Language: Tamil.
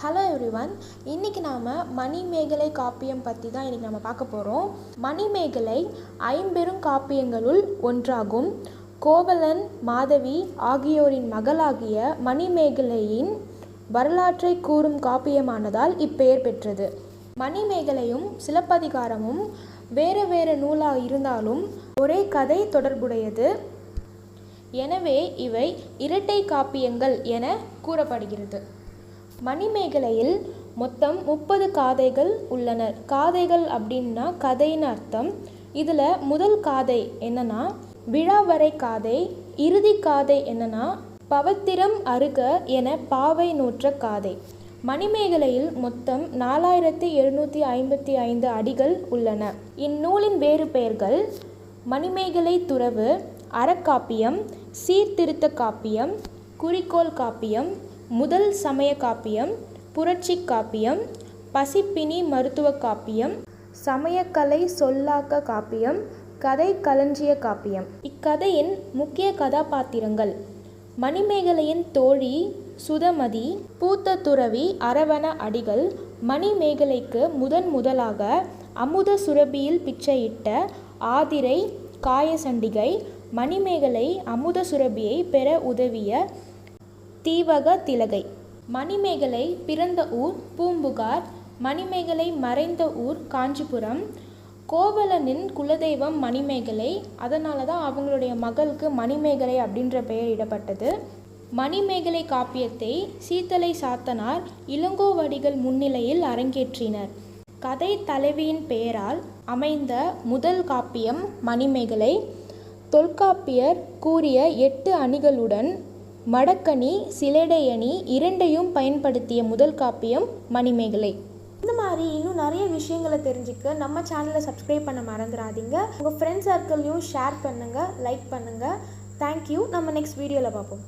ஹலோ எவ்ரிவன், இன்றைக்கி நாம் மணிமேகலை காப்பியம் பற்றி தான் இன்றைக்கி நம்ம பார்க்க போகிறோம். மணிமேகலை ஐம்பெரும் காப்பியங்களுள் ஒன்றாகும். கோவலன், மாதவி ஆகியோரின் மகளாகிய மணிமேகலையின் வரலாற்றை கூறும் காப்பியமானதால் இப்பெயர் பெற்றது. மணிமேகலையும் சிலப்பதிகாரமும் வேறு வேறு நூலாக இருந்தாலும் ஒரே கதை தொடர்புடையது. எனவே இவை இரட்டை காப்பியங்கள் என கூறப்படுகிறது. மணிமேகலையில் மொத்தம் 30 காதைகள் உள்ளன. காதைகள் அப்படின்னா கதைன்னு அர்த்தம். இதில் முதல் காதை என்னன்னா விழாவரை காதை, இறுதி காதை என்னன்னா பவத்திரம் அருக என பாவை நோற்ற காதை. மணிமேகலையில் மொத்தம் 4755 அடிகள் உள்ளன. இந்நூலின் வேறு பெயர்கள் மணிமேகலை துறவு, அறக்காப்பியம், சீர்திருத்த காப்பியம், குறிக்கோள் காப்பியம், முதல் சமய காப்பியம், புரட்சி காப்பியம், பசிப்பினி மருத்துவ காப்பியம், சமயக்கலை சொல்லாக்க காப்பியம், கதை களஞ்சிய காப்பியம். இக்கதையின் முக்கிய கதாபாத்திரங்கள் மணிமேகலையின் தோழி சுதமதி, பூத்த துறவி அரவண அடிகள், மணிமேகலைக்கு முதலாக அமுத சுரபியில் பிச்சையிட்ட ஆதிரை காயசண்டிகை, மணிமேகலை அமுத சுரபியை பெற உதவிய தீவக திலகை. மணிமேகலை பிறந்த ஊர் பூம்புகார், மணிமேகலை மறைந்த ஊர் காஞ்சிபுரம். கோவலனின் குலதெய்வம் மணிமேகலை, அதனால தான் அவங்களுடைய மகளுக்கு மணிமேகலை அப்படின்ற பெயர் இடப்பட்டது. மணிமேகலை காப்பியத்தை சீத்தலை சாத்தனார் இளங்கோவடிகள் முன்னிலையில் அரங்கேற்றினர். கதை தலைவியின் பெயரால் அமைந்த முதல் காப்பியம் மணிமேகலை. தொல்காப்பியர் கூறிய 8 அணிகளுடன் மடக்கணி, சிலேடையணி இரண்டையும் பயன்படுத்திய முதல் காப்பியம் மணிமேகலை. இந்த மாதிரி இன்னும் நிறைய விஷயங்களை தெரிஞ்சுக்க நம்ம சேனலை சப்ஸ்கிரைப் பண்ண மறந்துடாதீங்க. உங்கள் ஃப்ரெண்ட்ஸ் சர்க்கிள்லையும் ஷேர் பண்ணுங்கள், லைக் பண்ணுங்கள். தேங்க்யூ. நம்ம நெக்ஸ்ட் வீடியோவில் பார்ப்போம்.